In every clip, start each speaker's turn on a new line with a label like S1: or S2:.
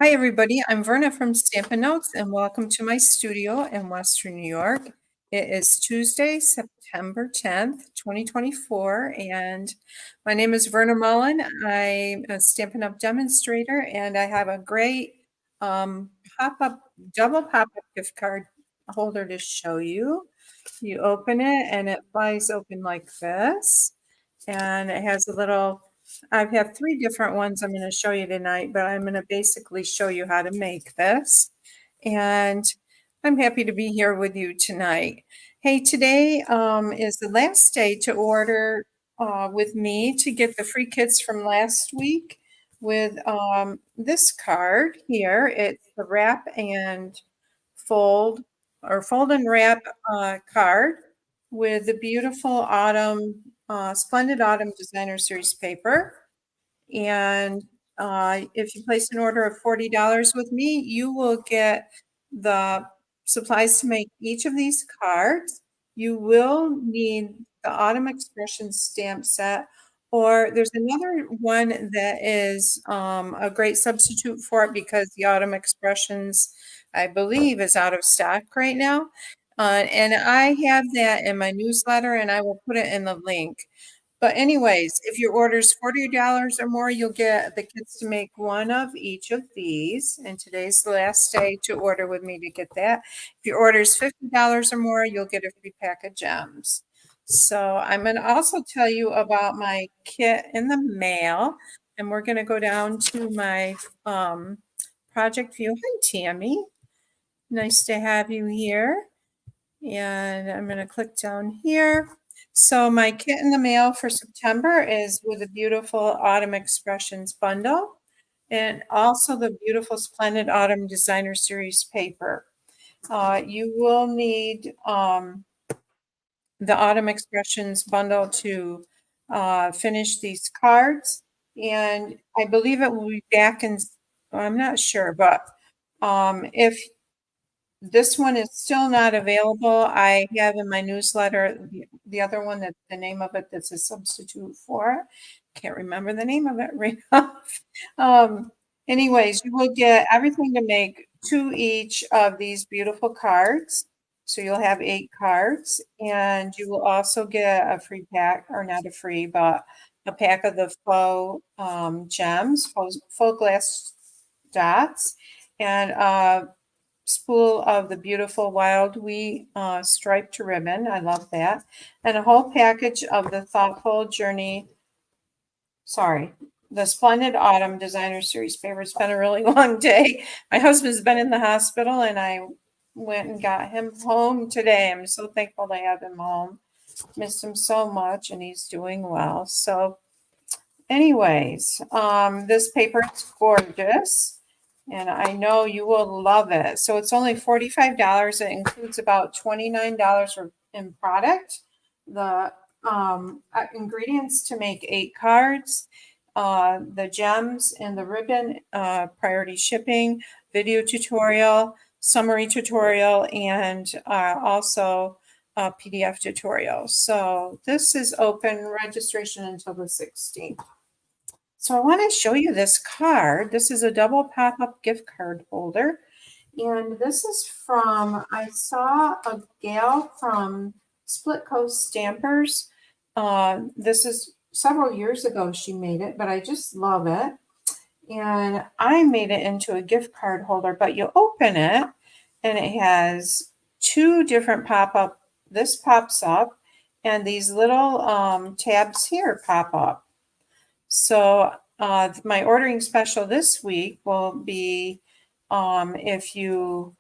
S1: Hi, everybody. I'm Verna from Stampin' Notes, and welcome to my studio in Western New York. It is Tuesday, September 10th, 2024, and my name is Verna Mullen. I'm a Stampin' Up! Demonstrator, and I have a great double pop-up gift card holder to show you. You open it, and it flies open like this, and it has a little I have three different ones I'm going to show you tonight, but I'm going to basically show you how to make this. And I'm happy to be here with you tonight. Hey, today is the last day to order with me to get the free kits from last week with this card here. It's the wrap and fold or fold and wrap card with the beautiful Splendid Autumn Designer Series paper. And if you place an order of $40 with me, you will get the supplies to make each of these cards. You will need the Autumn Expressions stamp set, or there's another one that is a great substitute for it because the Autumn Expressions, I believe, is out of stock right now. And I have that in my newsletter, and I will put it in the link. But anyways, if your order is $40 or more, you'll get the kits to make one of each of these. And today's the last day to order with me to get that. If your order is $50 or more, you'll get a free pack of gems. So I'm going to also tell you about my kit in the mail. And we're going to go down to my project view. Hi, Tammy. Nice to have you here. And I'm going to click down here. So my kit in the mail for September is with a beautiful Autumn Expressions bundle and also the beautiful Splendid Autumn Designer Series paper. You will need the Autumn Expressions bundle to finish these cards. And I believe it will be back in, I'm not sure, but if this one is still not available, I have in my newsletter the other one that the name of it that's a substitute for. Can't remember the name of it right now. Anyways, you will get everything to make 2 each of these beautiful cards. So you'll have 8 cards, and you will also get a free pack, or not a free, but a pack of the faux gems, faux glass dots, and spool of the beautiful Wild Wheat striped ribbon. I love that. And a whole package of the the Splendid Autumn Designer Series paper. It's been a really long day. My husband's been in the hospital, and I went and got him home today. I'm so thankful to have him home. Missed him so much, and he's doing well. So anyways, this paper is gorgeous. And I know you will love it. So it's only $45. It includes about $29 in product. The ingredients to make 8 cards, the gems and the ribbon, priority shipping, video tutorial, summary tutorial, and also a PDF tutorial. So this is open registration until the 16th. So I want to show you this card. This is a double pop-up gift card holder. And this is from, I saw a gal from Split Coast Stampers. This is several years ago she made it, but I just love it. And I made it into a gift card holder, but you open it and it has 2 different pop-up. This pops up and these little tabs here pop up. So my ordering special this week will be if you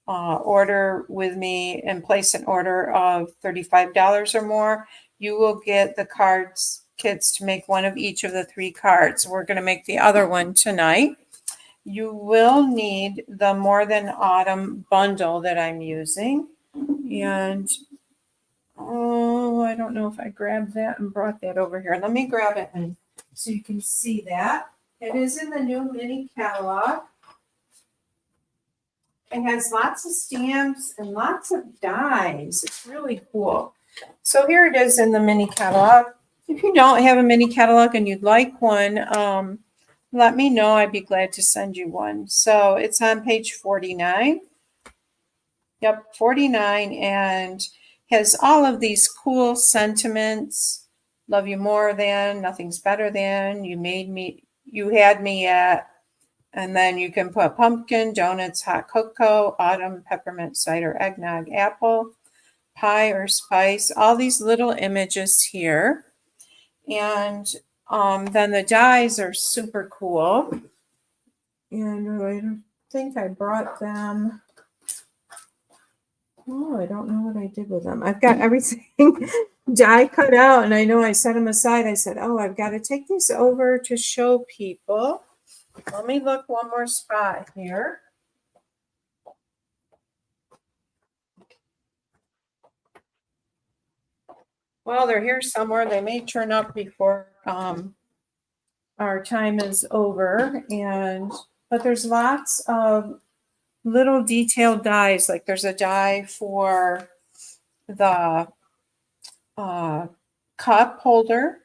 S1: order with me and place an order of $35 or more, you will get the kits to make one of each of the 3 cards. We're going to make the other one tonight. You will need the More Than Autumn bundle that I'm using. And I don't know if I grabbed that and brought that over here. Let me grab it and so you can see that. It is in the new mini catalog. It has lots of stamps and lots of dies. It's really cool. So here it is in the mini catalog. If you don't have a mini catalog and you'd like one, let me know. I'd be glad to send you one. So it's on page 49. Yep, 49, and has all of these cool sentiments. Love you more than, nothing's better than, you made me, you had me at, and then you can put pumpkin, donuts, hot cocoa, autumn, peppermint, cider, eggnog, apple, pie or spice, all these little images here. And then the dies are super cool. And I think I brought them. Oh, I don't know what I did with them. I've got everything die cut out, and I know I set them aside. I said, oh, I've got to take these over to show people. Let me look one more spot here. Well, they're here somewhere. They may turn up before our time is over. But there's lots of little detailed dies. Like there's a die for the cup holder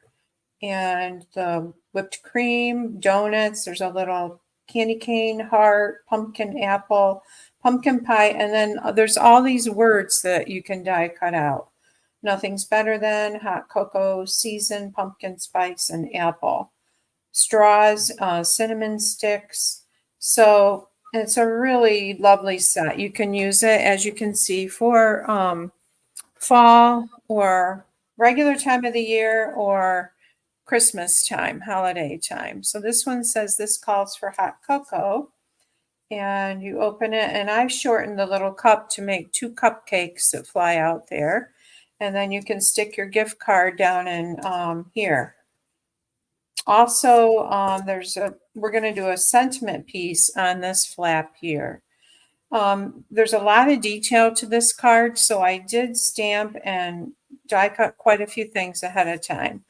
S1: and the whipped cream, donuts. There's a little candy cane heart, pumpkin apple, pumpkin pie, and then there's all these words that you can die cut out. Nothing's better than, hot cocoa, seasoned, pumpkin spice, and apple. Straws, cinnamon sticks. So it's a really lovely set. You can use it, as you can see, for fall or regular time of the year or Christmas time, holiday time. So this one says this calls for hot cocoa. And you open it, and I've shortened the little cup to make 2 cupcakes that fly out there. And then you can stick your gift card down in here. Also, we're going to do a sentiment piece on this flap here. There's a lot of detail to this card, so I did stamp and die cut quite a few things ahead of time.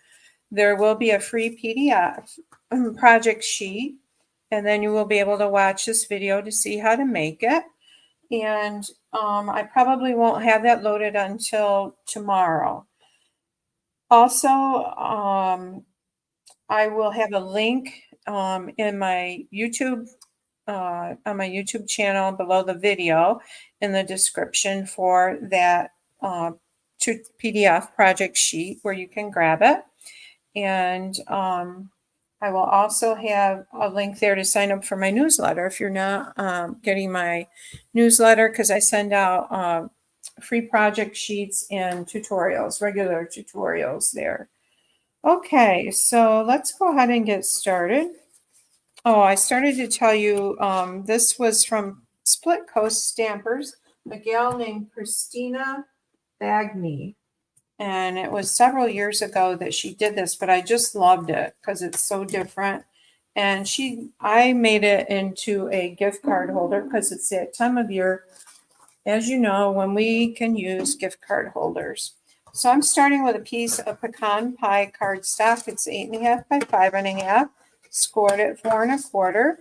S1: There will be a free PDF project sheet, and then you will be able to watch this video to see how to make it. And I probably won't have that loaded until tomorrow. Also, I will have a link in my YouTube on my YouTube channel below the video in the description for that PDF project sheet where you can grab it. And I will also have a link there to sign up for my newsletter if you're not getting my newsletter, because I send out free project sheets and tutorials, regular tutorials there. Okay, so let's go ahead and get started. Oh, I started to tell you this was from Split Coast Stampers, a gal named Christina Bagney. And it was several years ago that she did this, but I just loved it because it's so different. And I made it into a gift card holder because it's that time of year, as you know, when we can use gift card holders. So I'm starting with a piece of pecan pie cardstock. It's 8.5 by 5.5, scored at 4 1/4.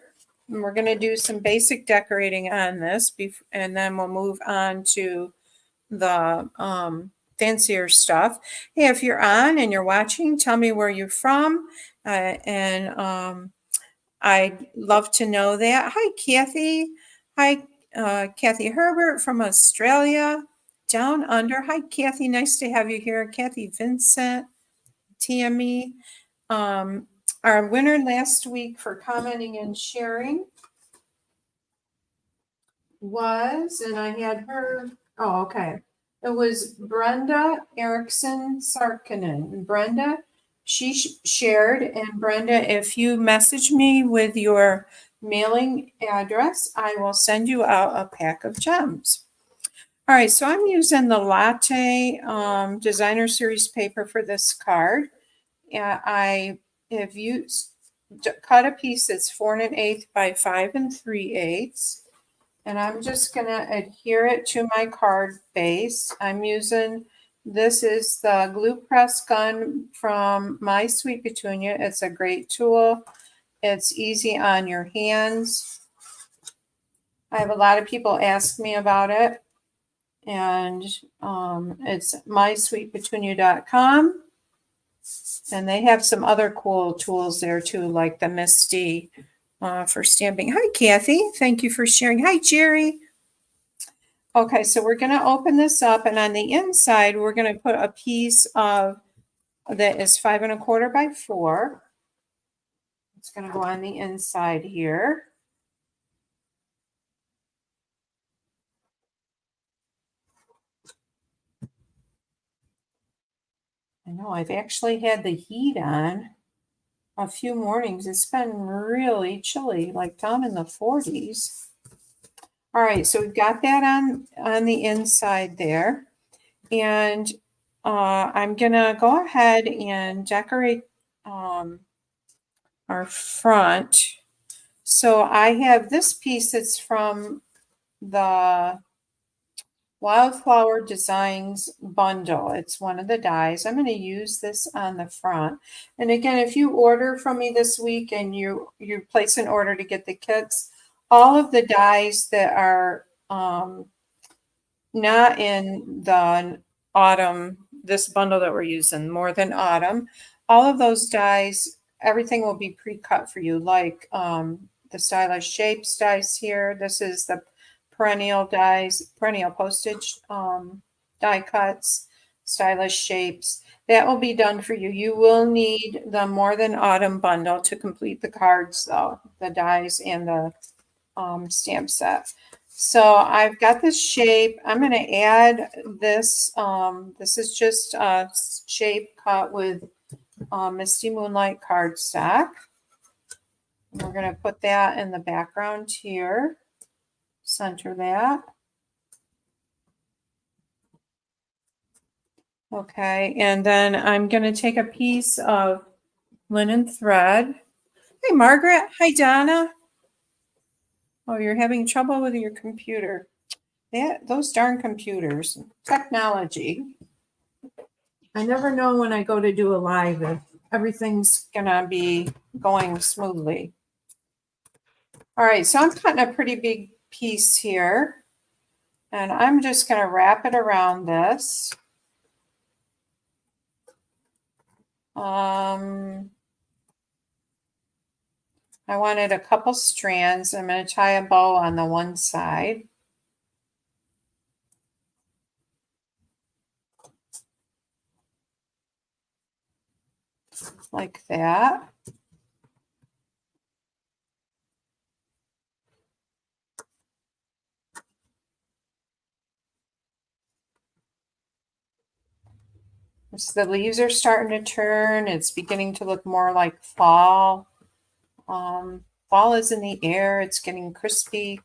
S1: And we're going to do some basic decorating on this, and then we'll move on to the fancier stuff. Hey, if you're on and you're watching, tell me where you're from, and I'd love to know that. Hi, Kathy. Hi, Kathy Herbert from Australia, down under. Hi, Kathy. Nice to have you here. Kathy Vincent, TME. Our winner last week for commenting and sharing was, and I had her, oh, okay. It was Brenda Erickson Sarkinen. Brenda, she shared. And Brenda, if you message me with your mailing address, I will send you out a pack of gems. All right, so I'm using the Latte Designer Series paper for this card. I have cut a piece that's 4 1/8 by 5 3/8. And I'm just going to adhere it to my card base. I'm using, this is the glue press gun from My Sweet Petunia. It's a great tool. It's easy on your hands. I have a lot of people ask me about it. And it's mysweetpetunia.com. And they have some other cool tools there too, like the Misty for stamping. Hi, Kathy. Thank you for sharing. Hi, Jerry. Okay, so we're going to open this up, and on the inside, we're going to put a piece of that is 5 1/4 by 4. It's going to go on the inside here. I know I've actually had the heat on a few mornings. It's been really chilly, like down in the 40s. All right, so we've got that on the inside there. And I'm going to go ahead and decorate our front. So I have this piece that's from the Wildflower Designs bundle. It's one of the dies. I'm going to use this on the front. And again, if you order from me this week and you place an order to get the kits, all of the dies that are not in the autumn, this bundle that we're using, More Than Autumn, all of those dies, everything will be pre-cut for you, like the Stylish Shapes dies here. This is the perennial dies, perennial postage die cuts, Stylish Shapes. That will be done for you. You will need the More Than Autumn bundle to complete the cards, though, the dies and the stamp set. So I've got this shape. I'm going to add this. This is just a shape cut with Misty Moonlight cardstock. We're going to put that in the background here. Center that. Okay, and then I'm going to take a piece of linen thread. Hey, Margaret. Hi, Donna. Oh, you're having trouble with your computer. Those darn computers. Technology. I never know when I go to do a live if everything's going to be going smoothly. All right, so I'm cutting a pretty big piece here. And I'm just going to wrap it around this. I wanted a couple strands. I'm going to tie a bow on the one side. Like that. So the leaves are starting to turn. It's beginning to look more like fall. Fall is in the air. It's getting crispy.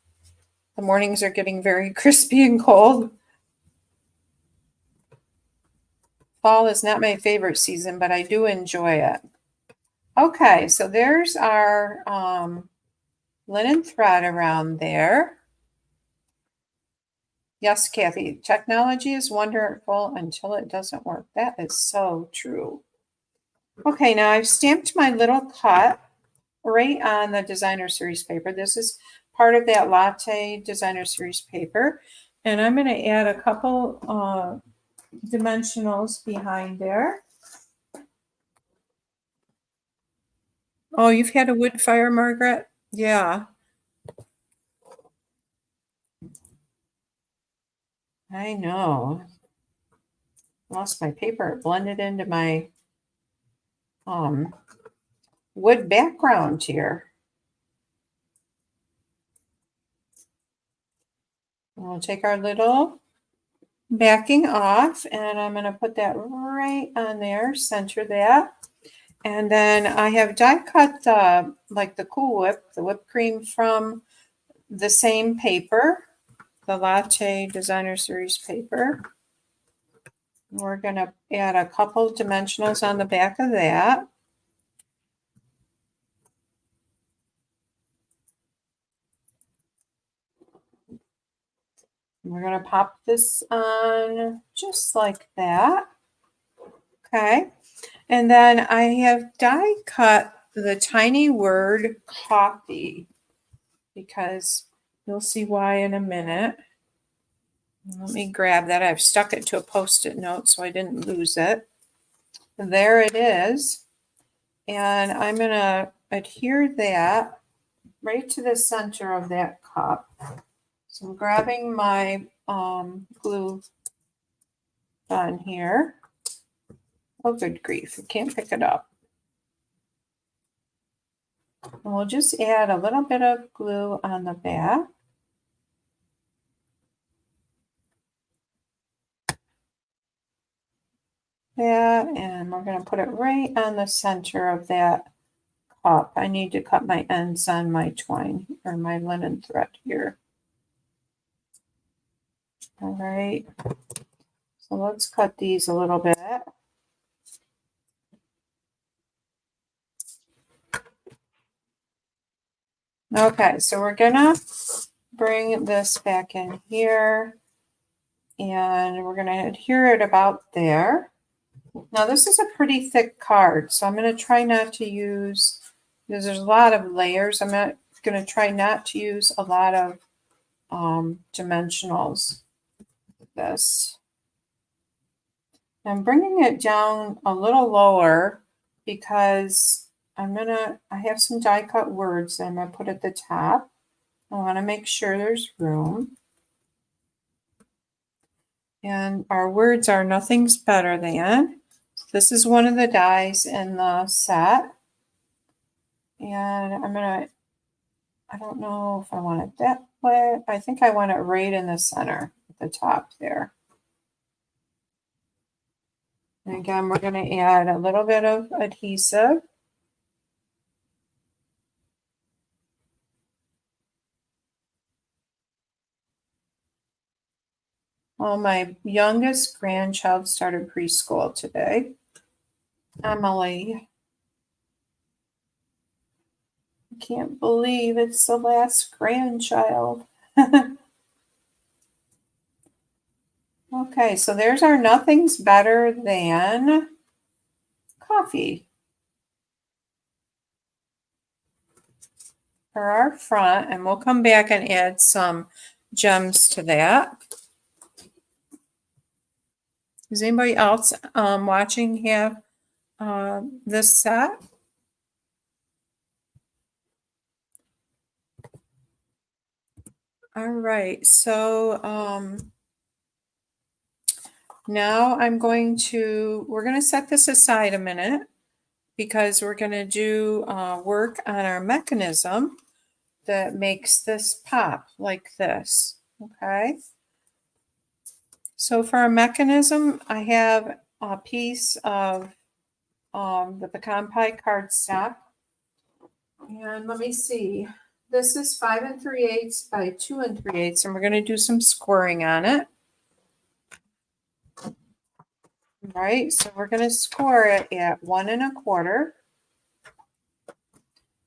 S1: The mornings are getting very crispy and cold. Fall is not my favorite season, but I do enjoy it. Okay, so there's our linen thread around there. Yes, Kathy, technology is wonderful until it doesn't work. That is so true. Okay, now I've stamped my little cut right on the designer series paper. This is part of that latte designer series paper. And I'm going to add a couple dimensionals behind there. Oh, you've had a wood fire, Margaret? Yeah. I know. Lost my paper. It blended into my wood background here. We'll take our little backing off, and I'm going to put that right on there, center that. And then I have die cut like the Cool Whip, the whipped cream from the same paper, the Latte Designer Series paper. We're going to add a couple dimensionals on the back of that. We're going to pop this on just like that. Okay. And then I have die cut the tiny word coffee, because you'll see why in a minute. Let me grab that. I've stuck it to a Post-it note so I didn't lose it. there it is. And I'm going to adhere that right to the center of that cup. So I'm grabbing my glue gun here. Oh, good grief, I can't pick it up. And we'll just add a little bit of glue on the back. That, and we're going to put it right on the center of that cup. I need to cut my ends on my twine or my linen thread here. All right, so let's cut these a little bit. Okay, so we're gonna bring this back in here and we're gonna adhere it about there. Now this is a pretty thick card, so I'm gonna try not to use, because there's a lot of layers, I'm not gonna try not to use a lot of dimensionals with this. I'm bringing it down a little lower because I have some die cut words that I'm going to put at the top. I want to make sure there's room. And our words are nothing's better than. This is one of the dies in the set. And I don't know if I want it that way. I think I want it right in the center at the top there. And again, we're going to add a little bit of adhesive. Well, my youngest grandchild started preschool today, Emily. I can't believe it's the last grandchild. Okay, so there's our nothing's better than coffee for our front, and we'll come back and add some gems to that. Does anybody else watching have this set? All right, so now we're going to set this aside a minute because we're going to do work on our mechanism that makes this pop like this, okay? So for our mechanism, I have a piece of the pecan pie cardstock. And let me see. This is 5 3/8 by 2 3/8, and we're going to do some scoring on it. All right, so we're going to score it at 1 1/4.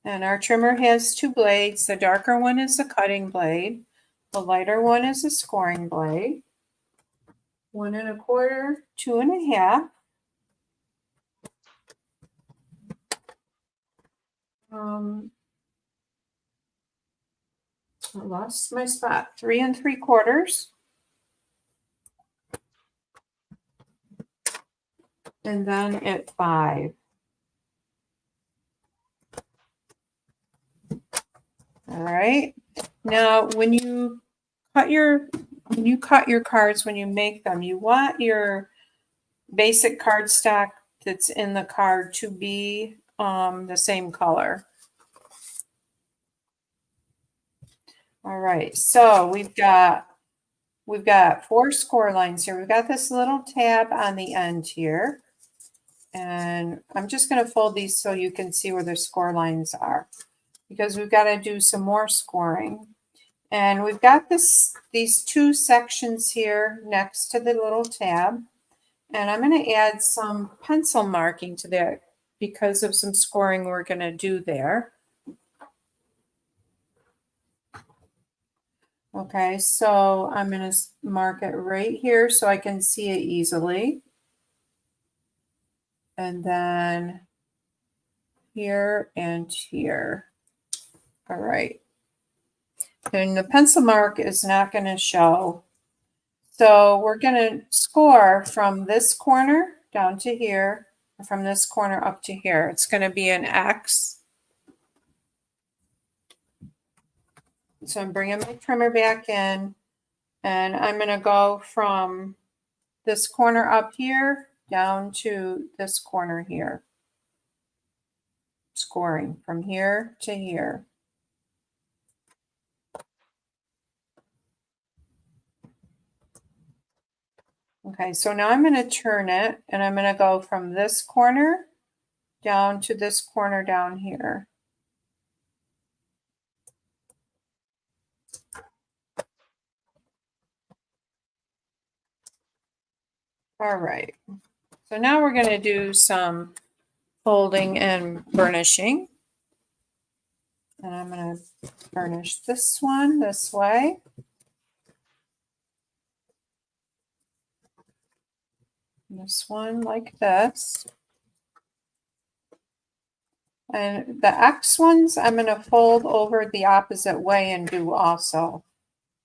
S1: And our trimmer has 2 blades. The darker one is the cutting blade. The lighter one is the scoring blade. 1 1/4, 2 1/2. I lost my spot. 3 3/4. And then at 5. All right. Now, when you cut your cards, when you make them, you want your basic cardstock that's in the card to be the same color. All right. So we've got 4 score lines here. We've got this little tab on the end here. And I'm just going to fold these so you can see where the score lines are, because we've got to do some more scoring. And we've got these 2 sections here next to the little tab. And I'm going to add some pencil marking to that because of some scoring we're going to do there. Okay, so I'm going to mark it right here so I can see it easily. And then here and here. All right. And the pencil mark is not going to show. So we're going to score from this corner down to here from this corner up to here. It's going to be an X. So I'm bringing my trimmer back in, and I'm going to go from this corner up here down to this corner here. Scoring from here to here. Okay, so now I'm going to turn it, and I'm going to go from this corner down to this corner down here. All right, so now we're going to do some folding and burnishing. And I'm going to burnish this one this way. This one like this. And the X ones, I'm going to fold over the opposite way and do also.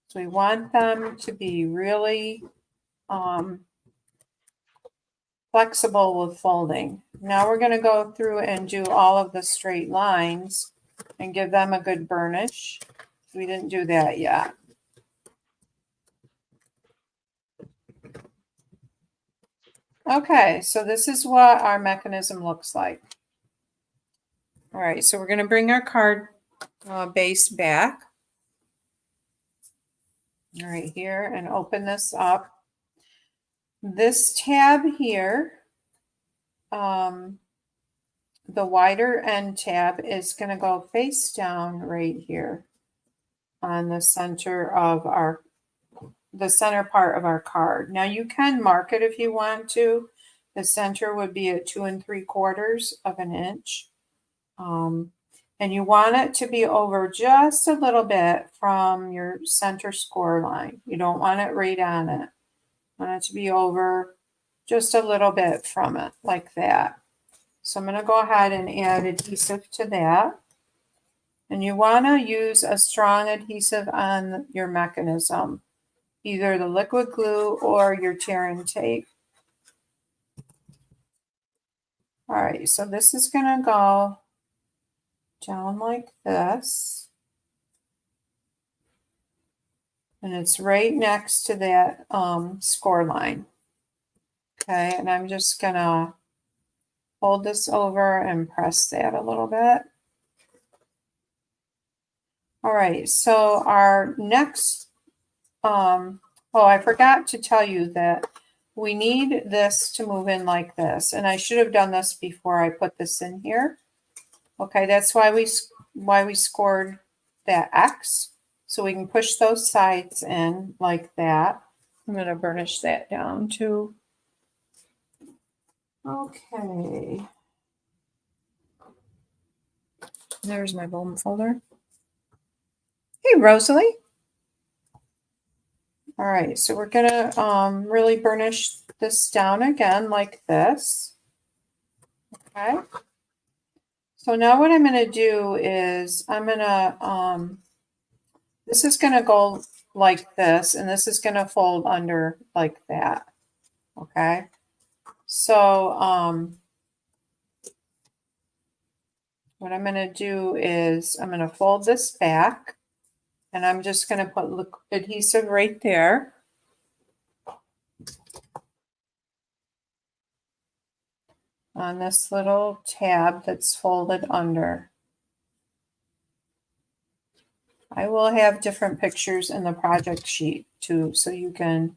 S1: So we want them to be really flexible with folding. Now we're going to go through and do all of the straight lines and give them a good burnish. We didn't do that yet. Okay, so this is what our mechanism looks like. All right, so we're going to bring our card base back. All right, here, and open this up. This tab here, the wider end tab is going to go face down right here on the center of the center part of our card. Now you can mark it if you want to. The center would be at 2 3/4 of an inch. And you want it to be over just a little bit from your center score line. You don't want it right on it. You want it to be over just a little bit from it, like that. So I'm going to go ahead and add adhesive to that. And you want to use a strong adhesive on your mechanism, either the liquid glue or your tearing tape. All right, so this is going to go down like this. And it's right next to that score line. Okay, and I'm just going to hold this over and press that a little bit. All right, so our next, oh, I forgot to tell you that we need this to move in like this. And I should have done this before I put this in here. Okay, that's why we scored that X. So we can push those sides in like that. I'm going to burnish that down too. Okay. There's my bone folder. Hey, Rosalie. All right, so we're going to really burnish this down again like this. Okay. So now what I'm going to do is I'm going to, this is going to go like this, and this is going to fold under like that. Okay. So what I'm going to do is I'm going to fold this back, and I'm just going to put adhesive right there. On this little tab that's folded under. I will have different pictures in the project sheet too, so you can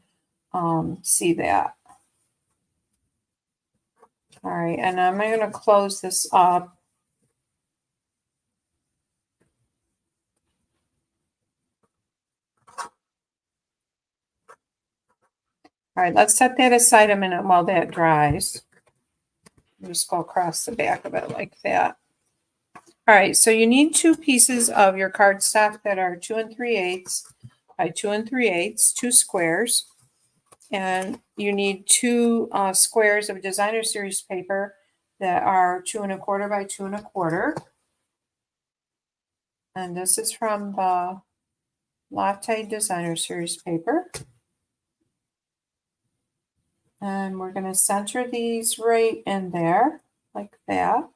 S1: see that. All right, and I'm going to close this up. All right, let's set that aside a minute while that dries. Just go across the back of it like that. All right, so you need 2 pieces of your cardstock that are 2 3/8 by 2 3/8, 2 squares. And you need 2 squares of designer series paper that are 2 1/4 by 2 1/4. And this is from the Latte Designer Series paper. And we're going to center these right in there, like that.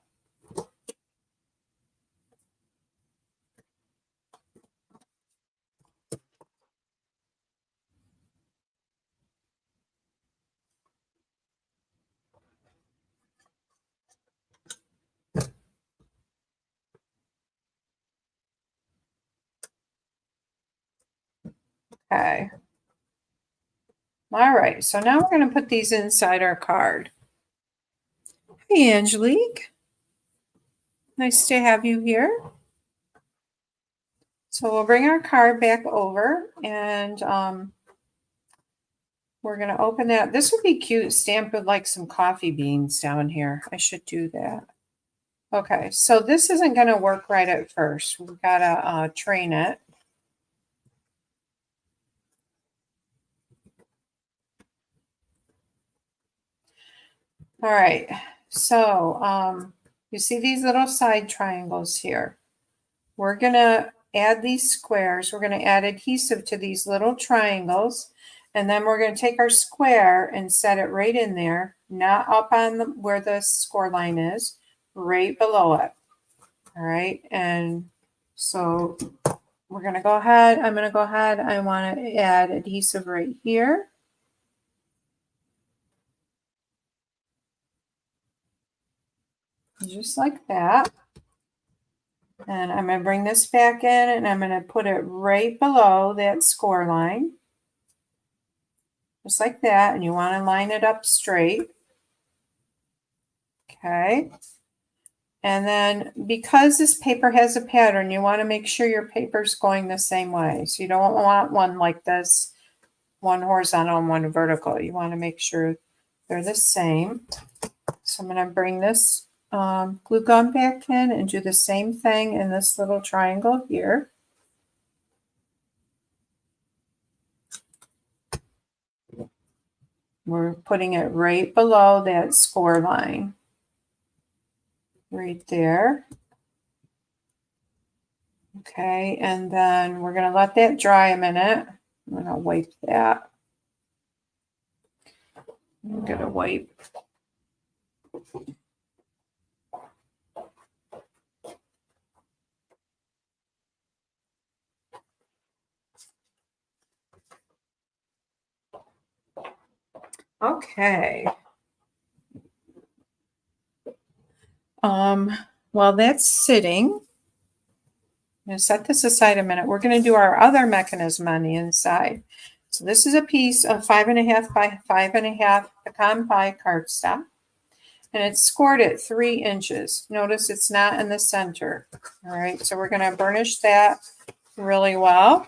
S1: Okay. All right, so now we're going to put these inside our card. Hey, Angelique. Nice to have you here. So we'll bring our card back over and we're going to open that. This would be cute, stamped with like some coffee beans down here. I should do that. Okay, so this isn't going to work right at first. We've got to train it. All right, so you see these little side triangles here. We're going to add these squares. We're going to add adhesive to these little triangles. And then we're going to take our square and set it right in there, not up on where the score line is, right below it. All right, and so we're going to go ahead. I'm going to go ahead. I want to add adhesive right here. Just like that. And I'm going to bring this back in and I'm going to put it right below that score line. Just like that. And you want to line it up straight. Okay. And then because this paper has a pattern, you want to make sure your paper's going the same way. So you don't want one like this, one horizontal and one vertical. You want to make sure they're the same. So I'm going to bring this glue gun back in and do the same thing in this little triangle here. We're putting it right below that score line. Right there. Okay, and then we're going to let that dry a minute. I'm going to wipe that. I'm going to wipe. Okay. While that's sitting, I'm going to set this aside a minute. We're going to do our other mechanism on the inside. So this is a piece of 5.5 by 5.5 pecan pie cardstock, and it's scored at 3 inches. Notice it's not in the center. All right, so we're going to burnish that really well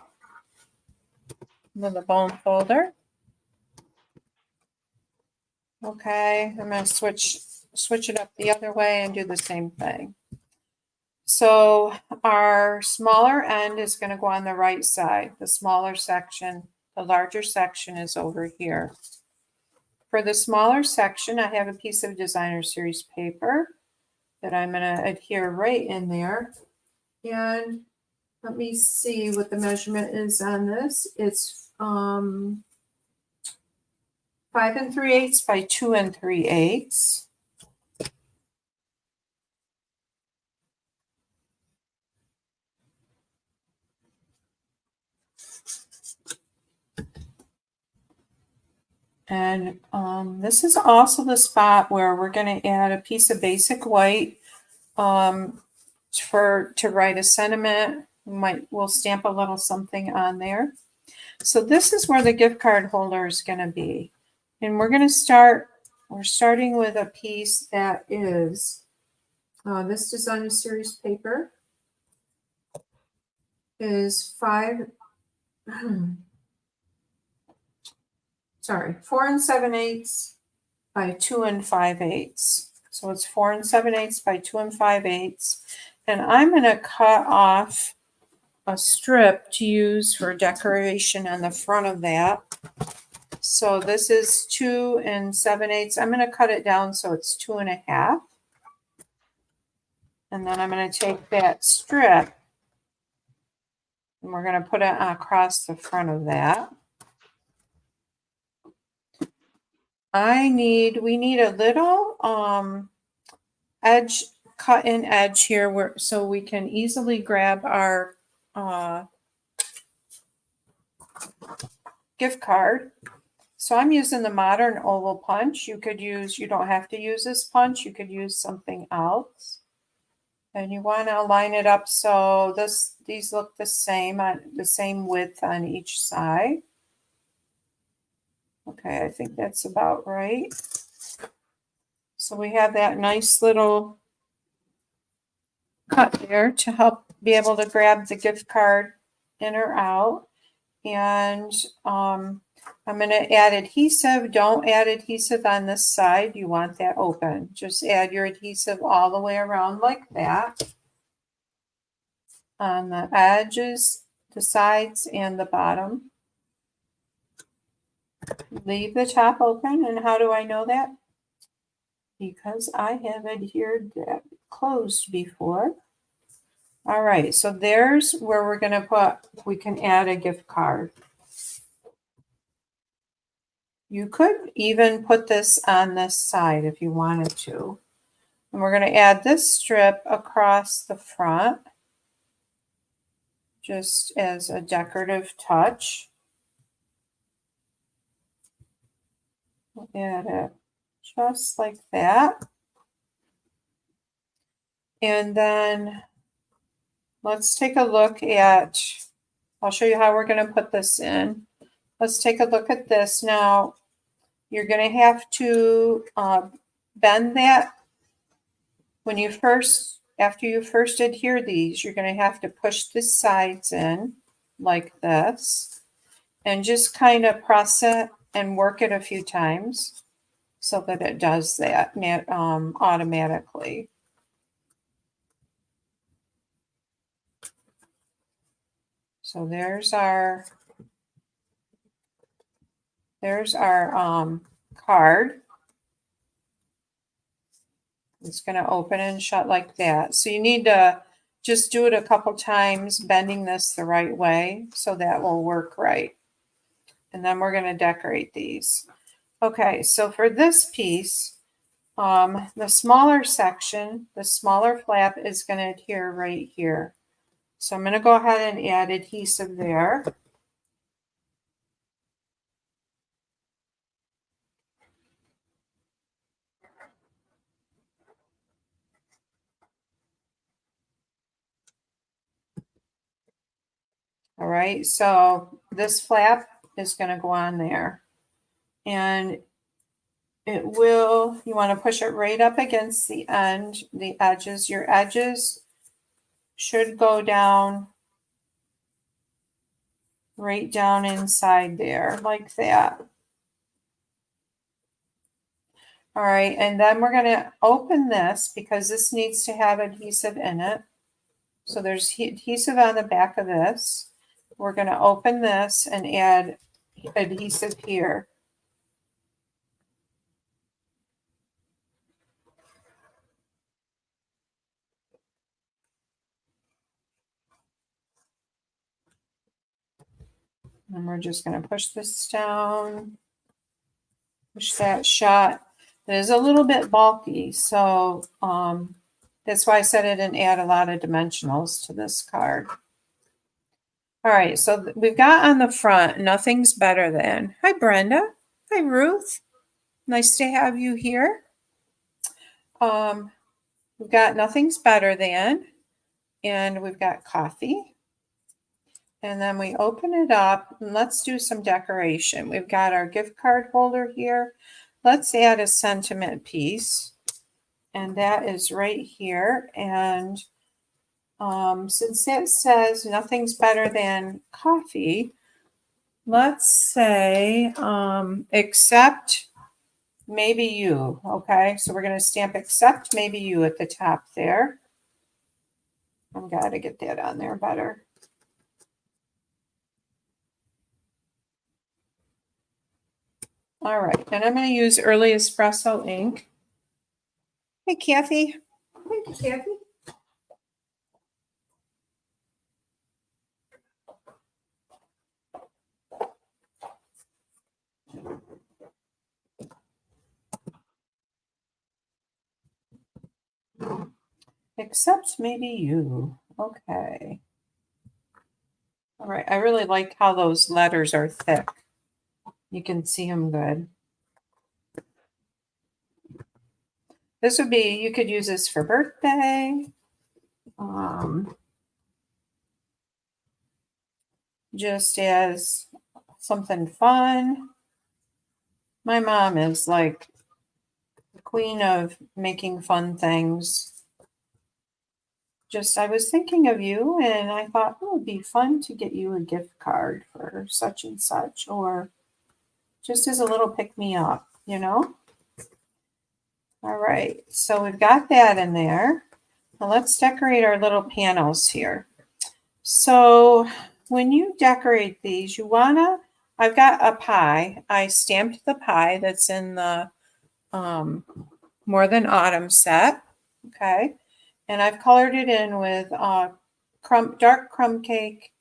S1: with a bone folder. Okay, I'm going to switch it up the other way and do the same thing. So our smaller end is going to go on the right side. The smaller section, the larger section is over here. For the smaller section, I have a piece of designer series paper that I'm going to adhere right in there. And let me see what the measurement is on this. It's 5 3/8 by 2 3/8. And this is also the spot where we're going to add a piece of basic white to write a sentiment. We'll stamp a little something on there. So this is where the gift card holder is going to be. And we're starting with a piece that is, this designer series paper is 4 7/8 by 2 5/8. So it's 4 7/8 by 2 5/8. And I'm going to cut off a strip to use for decoration on the front of that. So this is 2 7/8. I'm going to cut it down so it's 2 1/2. And then I'm going to take that strip and we're going to put it across the front of that. we need a little edge, cut in edge here so we can easily grab our gift card. So I'm using the modern oval punch. You don't have to use this punch. You could use something else. And you want to line it up so these look the same width on each side. Okay, I think that's about right. So we have that nice little cut there to help be able to grab the gift card in or out. And I'm going to add adhesive. Don't add adhesive on this side. You want that open. Just add your adhesive all the way around like that. On the edges, the sides, and the bottom. Leave the top open. And how do I know that? Because I have adhered that closed before. All right, so there's where we're going to we can add a gift card. You could even put this on this side if you wanted to. And we're going to add this strip across the front, just as a decorative touch. We'll add it just like that. And then let's take a look at, I'll show you how we're going to put this in. Let's take a look at this. Now, you're going to have to bend that after you first adhere these, you're going to have to push the sides in like this and just kind of press it and work it a few times so that it does that automatically. So there's our card. It's going to open and shut like that. So you need to just do it a couple times, bending this the right way so that will work right. And then we're going to decorate these. Okay, so for this piece, the smaller section, the smaller flap is going to adhere right here. So I'm going to go ahead and add adhesive there. All right, so this flap is going to go on there. And you want to push it right up against the edges. Your edges should go down, right down inside there, like that. All right, and then we're going to open this because this needs to have adhesive in it. So there's adhesive on the back of this. We're going to open this and add adhesive here. And we're just going to push this down, push that shut. It is a little bit bulky, so that's why I said I didn't add a lot of dimensionals to this card. All right, so we've got on the front, nothing's better than. Hi, Brenda. Hi, Ruth. Nice to have you here. We've got nothing's better than, and we've got coffee. And then we open it up, and let's do some decoration. We've got our gift card holder here. Let's add a sentiment piece, and that is right here. And since it says nothing's better than coffee, let's say except maybe you. Okay, so we're going to stamp except maybe you at the top there. I've got to get that on there better. All right, and I'm going to use Early Espresso ink. Hey, Kathy. Thank you, Kathy. except maybe you. Okay. All right. I really like how those letters are thick. You can see them good. This would be, you could use this for birthday. Just as something fun. My mom is like the queen of making fun things. Just, I was thinking of you and I thought, oh, it would be fun to get you a gift card for such and such, or just as a little pick me up, you know? All right, so we've got that in there. Now let's decorate our little panels here. So when you decorate these, you wanna, I've got a pie. I stamped the pie that's in the More Than Autumn set, okay? And I've colored it in with dark crumb cake.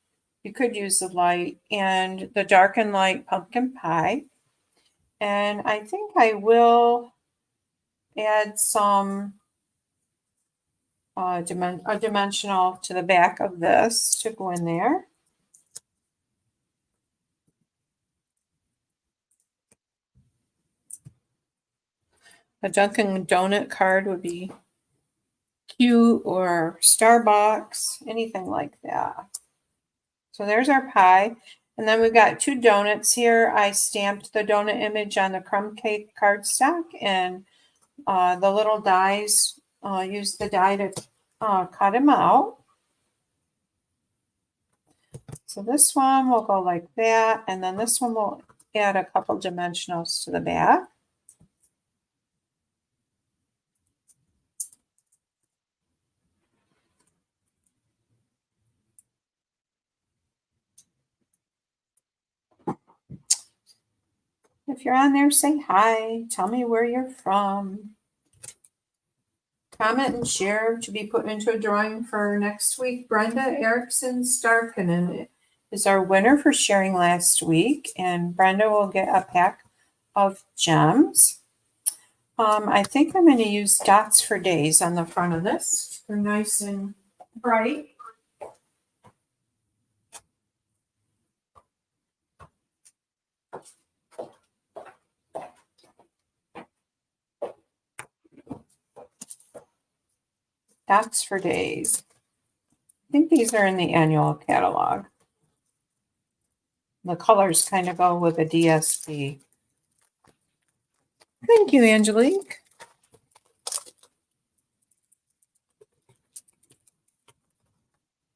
S1: You could use the light, and the dark and light pumpkin pie. And I think I will add some a dimensional to the back of this to go in there. A Dunkin' Donut card would be cute, or Starbucks, anything like that. So there's our pie. And then we've got 2 donuts here. I stamped the donut image on the crumb cake cardstock, and the little dies, use the die to cut them out. So this one will go like that, and then this one will add a couple dimensionals to the back. If you're on there, say hi. Tell me where you're from. Comment and share to be put into a drawing for next week. Brenda Erickson Starkinen is our winner for sharing last week, and Brenda will get a pack of gems. I think I'm going to use dots for days on the front of this. They're nice and bright. Dots for days. I think these are in the annual catalog. The colors kind of go with a DSP. Thank you, Angelique.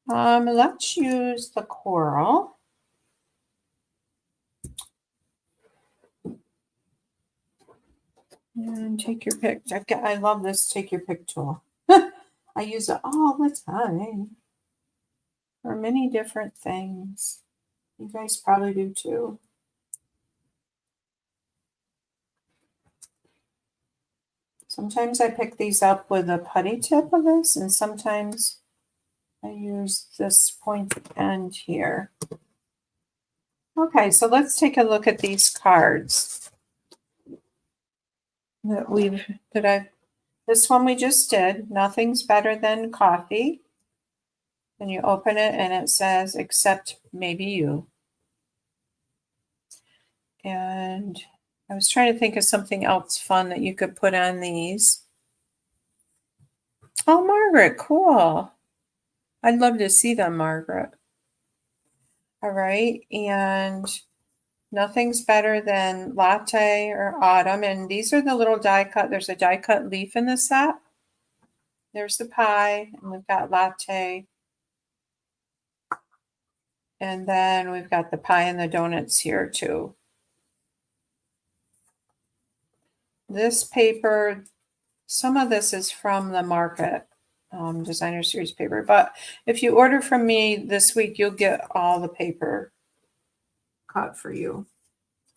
S1: Let's use the coral. And take your pick. I love this take your pick tool. I use it all the time for many different things. You guys probably do too. Sometimes I pick these up with a putty tip of this, and sometimes I use this pointed end here. Okay, so let's take a look at these cards this one we just did. Nothing's better than coffee. And you open it and it says, except maybe you. And I was trying to think of something else fun that you could put on these. Oh, Margaret, cool. I'd love to see them, Margaret. All right, and nothing's better than latte or autumn. And these are the little die cut. There's a die cut leaf in the set. There's the pie, and we've got latte. And then we've got the pie and the donuts here too. This paper, some of this is from the Market Designer Series paper, but if you order from me this week, you'll get all the paper cut for you.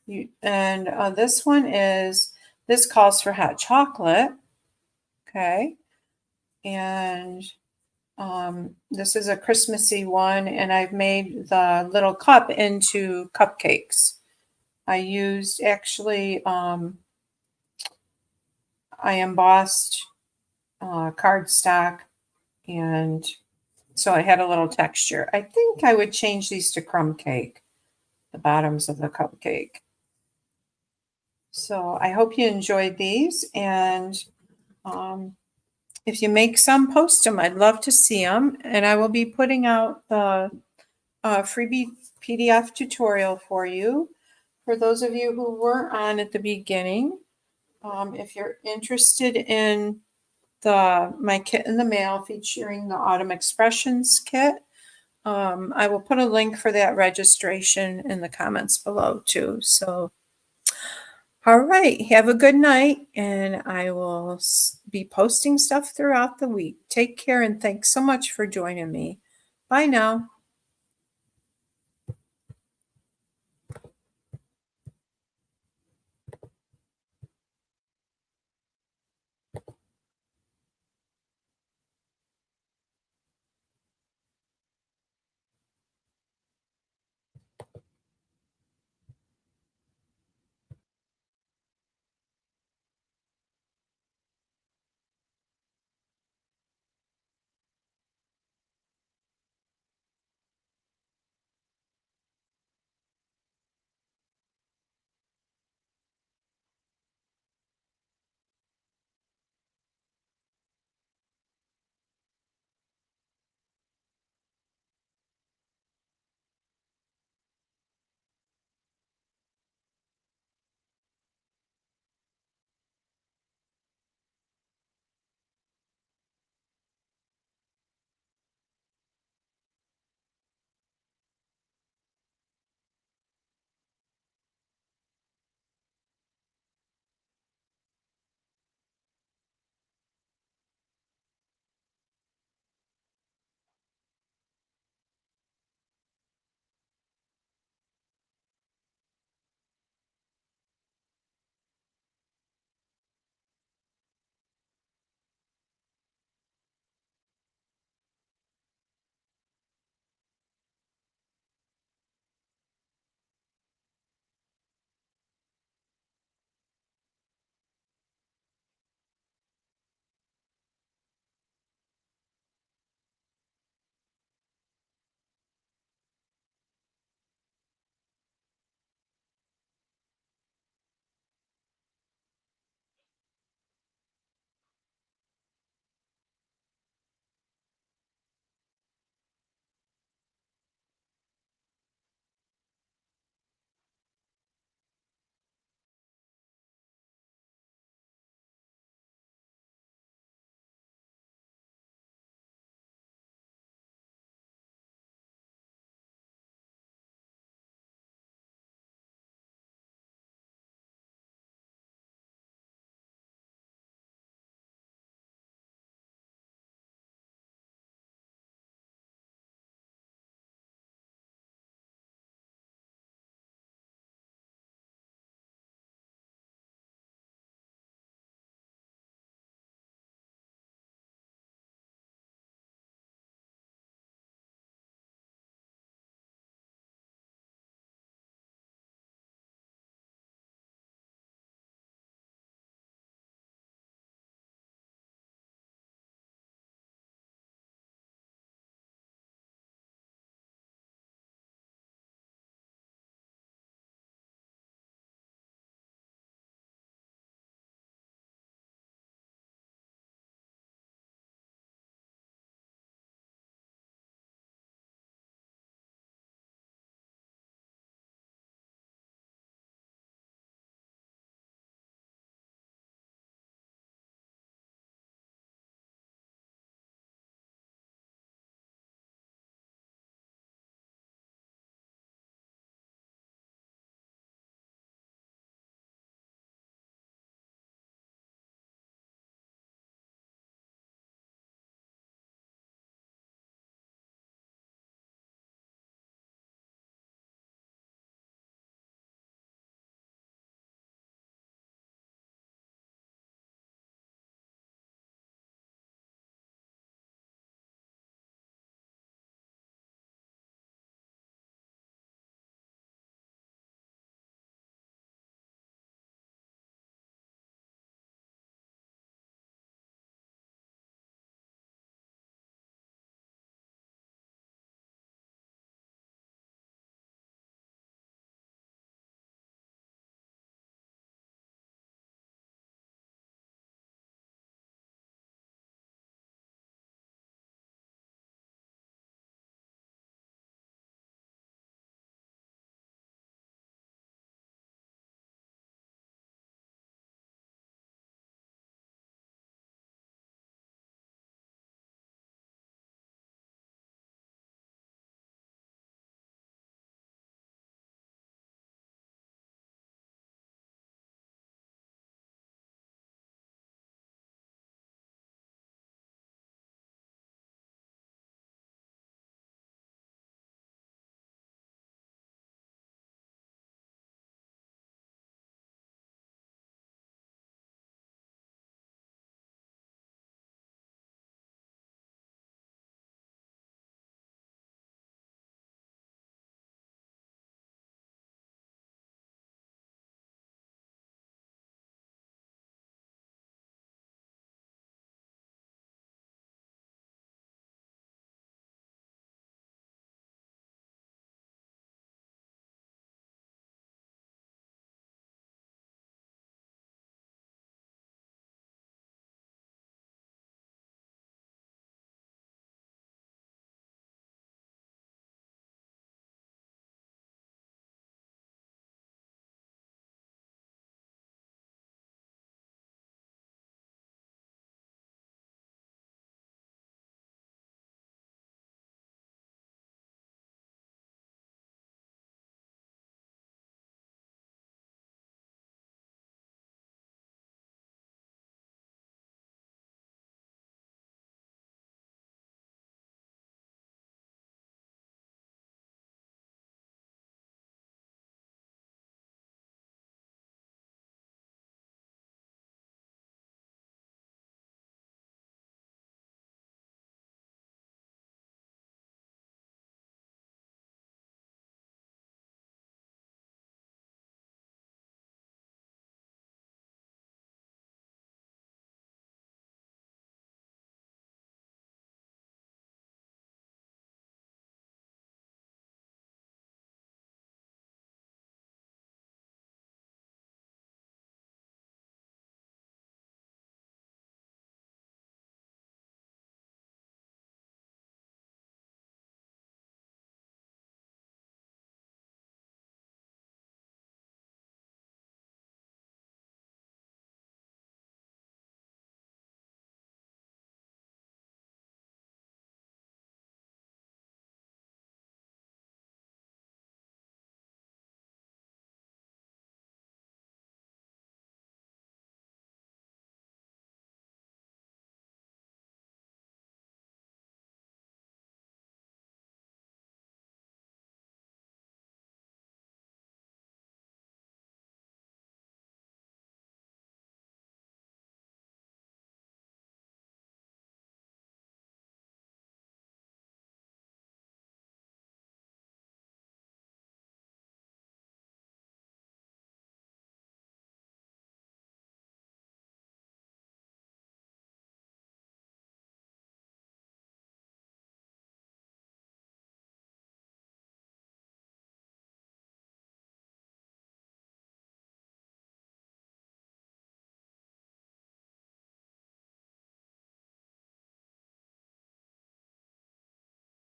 S1: This one is, this calls for hot chocolate. Okay. And this is a Christmassy one, and I've made the little cup into cupcakes. I used actually, I embossed cardstock And so it had a little texture. I think I would change these to crumb cake, the bottoms of the cupcake. So I hope you enjoyed these, and if you make some, post them. I'd love to see them, and I will be putting out the freebie PDF tutorial for you. For those of you who weren't on at the beginning, if you're interested in my kit in the mail featuring the Autumn Expressions kit, I will put a link for that registration in the comments below too. So, all right, have a good night, and I will be posting stuff throughout the week. Take care, and thanks so much for joining me. Bye now.